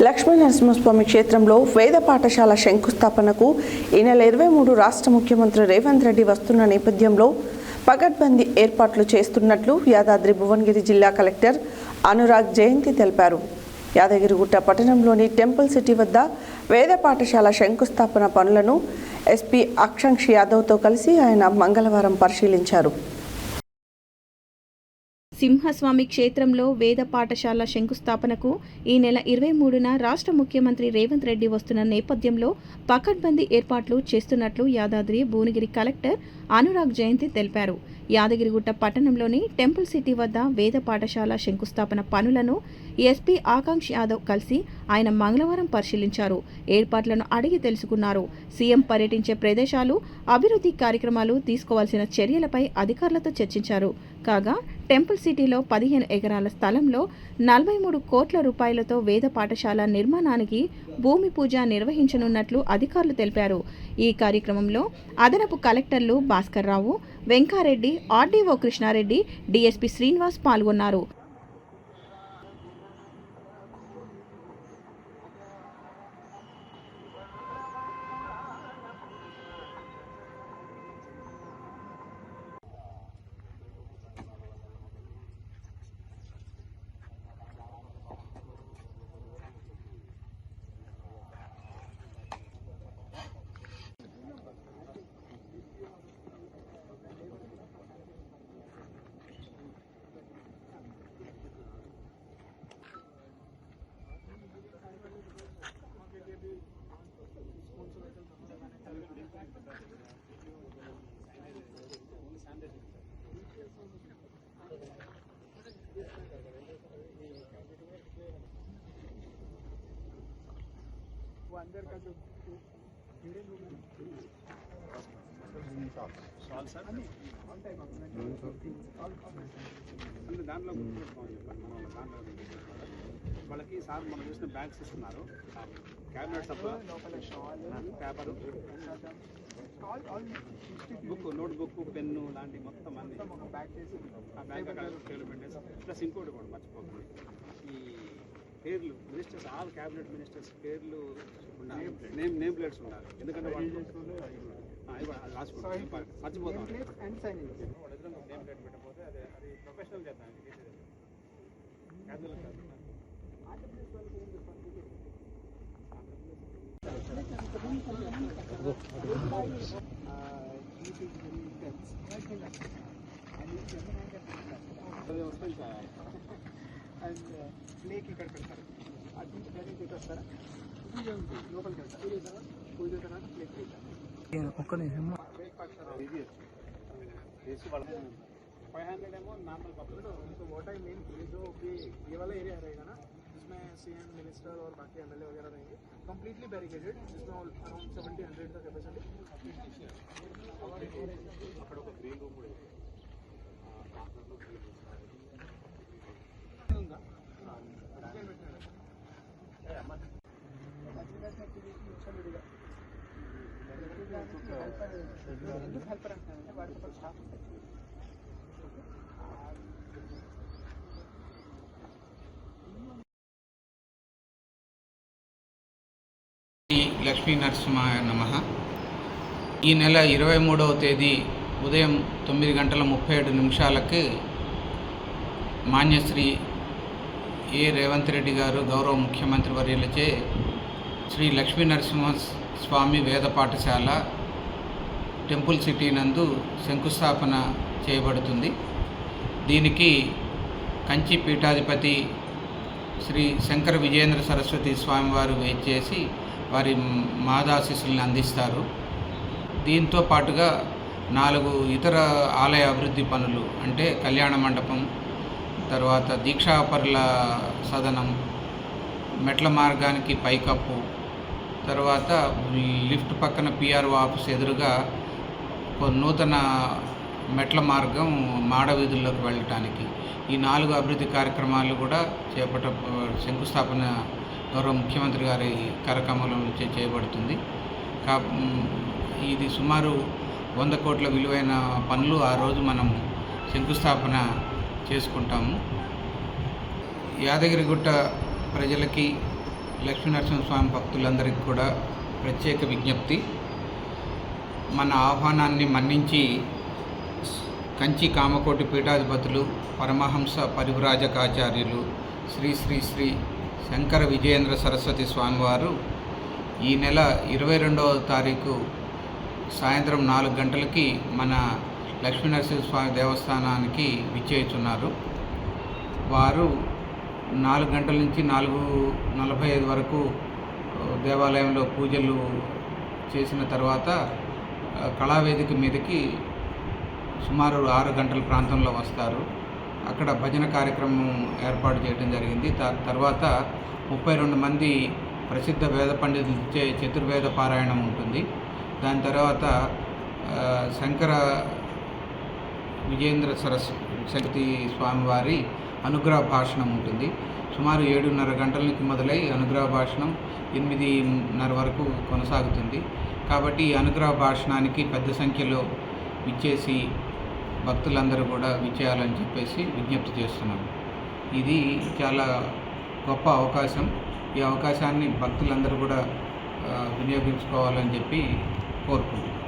లక్ష్మీ నరసింహస్వామి క్షేత్రంలో వేద పాఠశాల శంకుస్థాపనకు ఈ నెల 23 రాష్ట్ర ముఖ్యమంత్రి రేవంత్ రెడ్డి వస్తున్న నేపథ్యంలో పకడ్బందీ ఏర్పాట్లు చేస్తున్నట్లు యాదాద్రి భువనగిరి జిల్లా కలెక్టర్ అనురాగ్ జయంతి తెలిపారు. యాదగిరిగుట్ట పట్టణంలోని టెంపుల్ సిటీ వద్ద వేద పాఠశాల శంకుస్థాపన పనులను ఎస్పీ అక్షంక్ష్ యాదవ్తో కలిసి ఆయన మంగళవారం పరిశీలించారు. సింహస్వామి క్షేత్రంలో వేద పాఠశాల శంకుస్థాపనకు ఈ నెల 23న రాష్ట్ర ముఖ్యమంత్రి రేవంత్ రెడ్డి వస్తున్న నేపథ్యంలో పకడ్బందీ ఏర్పాట్లు చేస్తున్నట్లు యాదాద్రి భువనగిరి కలెక్టర్ అనురాగ్ జయంతి తెలిపారు. యాదగిరిగుట్ట పట్టణంలోని టెంపుల్ సిటీ వద్ద వేద పాఠశాల శంకుస్థాపన పనులను ఎస్పీ ఆకాంక్ష్ యాదవ్ కలిసి ఆయన మంగళవారం పరిశీలించారు. ఏర్పాట్లను అడిగి తెలుసుకున్నారు. సీఎం పర్యటించే ప్రదేశాలు, అభివృద్ధి కార్యక్రమాలు, తీసుకోవాల్సిన చర్యలపై అధికారులతో చర్చించారు. కాగా టెంపుల్ సిటీలో 15 ఎకరాల స్థలంలో 43 కోట్ల రూపాయలతో వేద పాఠశాల నిర్మాణానికి భూమి పూజ నిర్వహించనున్నట్లు అధికారులు తెలిపారు. ఈ కార్యక్రమంలో అదనపు కలెక్టర్లు భాస్కర్ రావు, వెంకారెడ్డి, ఆర్డీఓ కృష్ణారెడ్డి, డీఎస్పీ శ్రీనివాస్ పాల్గొన్నారు. अंदर का जो దాంట్లో వాళ్ళకి సార్ మనం చూసిన బ్యాగ్స్ ఇస్తున్నారు, క్యాబినెట్స్ లోపల shawl, paper, book, notebook, pen లాంటి మొత్తం అన్ని బ్యాగ్ చేసి ఆ బ్యాగ్ టేబుల్ పెట్టేసి ప్లస్ ఇంకోటి కూడా మర్చిపోకుండా ఈ పేర్లు మినిస్టర్స్, ఆల్ క్యాబినెట్ మినిస్టర్స్ పేర్లు నేమ్ ప్లేట్స్ ఉండాలి. ఎందుకంటే మర్చిపోతాం. నేమ్ ప్లేట్ పెట్టకపోతే అది ప్రొఫెషనల్ చేద్దాం. అండ్ ప్లేకి ఇక్కడ పెడతారు, అటు నుంచి డైరెక్ట్ ఇటు వస్తారా, లోపలికి వెళ్తారు, పూజ తర్వాత ప్లేక్ ఒక్క నిమిషం देसी वाला 500 एमो नॉर्मल पब्लिक। तो व्हाट आई मीन, ये जो भी ये वाला एरिया रहेगा ना, जिसमें सीएम, मिनिस्टर और बाकी एमएलए वगैरह रहेंगे, कंप्लीटली बैरिकेडेड, जिसमें अराउंड 70-100 का कैपेसिटी। అక్కడ ఒక గ్రీన్ రూమ్ కూడా ఉంది, కార్నర్లో గ్రీన్ రూమ్ ఉందా, డిజైన్ పెట్టినారు. ఎందుకు హెల్పర్ అంటున్నారంటే వాడికి ఒక స్టాఫ్ లక్ష్మీ నరసింహాయ నమః. ఈ నెల 23వ తేదీ ఉదయం 9:37 మాన్యశ్రీ ఏ రేవంత్ రెడ్డి గారు గౌరవ ముఖ్యమంత్రి వర్యులచే శ్రీ లక్ష్మీ నరసింహ స్వామి వేద పాఠశాల టెంపుల్ సిటీ నందు శంకుస్థాపన చేయబడుతుంది. దీనికి కంచి పీఠాధిపతి శ్రీ శంకర విజయేంద్ర సరస్వతి స్వామివారు వేచేసి వారి మాదాశీస్సులను అందిస్తారు. దీంతో పాటుగా 4 ఇతర ఆలయ అభివృద్ధి పనులు అంటే కళ్యాణ మండపం, తర్వాత దీక్షాపరుల సదనం, మెట్ల మార్గానికి పైకప్పు, తర్వాత లిఫ్ట్ పక్కన పిఆర్ఓ ఆఫీస్ ఎదురుగా నూతన మెట్ల మార్గం మాడ వీధుల్లోకి వెళ్ళటానికి ఈ 4 అభివృద్ధి కార్యక్రమాలు కూడా శంకుస్థాపన గౌరవ ముఖ్యమంత్రి గారి కార్యక్రమంలో చేయబడుతుంది. ఇది సుమారు 100 కోట్ల విలువైన పనులు ఆ రోజు మనం శంకుస్థాపన చేసుకుంటాము. యాదగిరిగుట్ట ప్రజలకి లక్ష్మీనరసింహస్వామి భక్తులందరికీ కూడా ప్రత్యేక విజ్ఞప్తి. మన ఆహ్వానాన్ని మన్నించి కంచి కామకోటి పీఠాధిపతులు పరమహంస పరివ్రాజకాచార్యులు శ్రీ శ్రీ శ్రీ శంకర విజయేంద్ర సరస్వతి స్వామివారు ఈ నెల 22వ తారీఖు సాయంత్రం 4 గంటలకి మన లక్ష్మీనరసింహస్వామి దేవస్థానానికి విచ్చేయుచున్నారు. వారు 4 గంటల నుంచి 4:45 వరకు దేవాలయంలో పూజలు చేసిన తర్వాత కళావేదిక మీదకి సుమారు 6 గంటల ప్రాంతంలో వస్తారు. అక్కడ భజన కార్యక్రమం ఏర్పాటు చేయడం జరిగింది. తర్వాత 32 మంది ప్రసిద్ధ వేద పండితులచే చతుర్వేద పారాయణం ఉంటుంది. దాని తర్వాత శంకర విజయేంద్ర సరస్వతి స్వామివారి అనుగ్రహ భాషణం ఉంటుంది. సుమారు 7:30 గంటలకి మొదలై అనుగ్రహ భాషణం 8:30 వరకు కొనసాగుతుంది. కాబట్టి ఈ అనుగ్రహ భాషణానికి పెద్ద సంఖ్యలో విచ్చేసి భక్తులందరూ కూడా విచ్చేయాలని చెప్పేసి విజ్ఞప్తి చేస్తున్నాం. ఇది చాలా గొప్ప అవకాశం. ఈ అవకాశాన్ని భక్తులందరూ కూడా వినియోగించుకోవాలని చెప్పి కోరుకుంటున్నాం.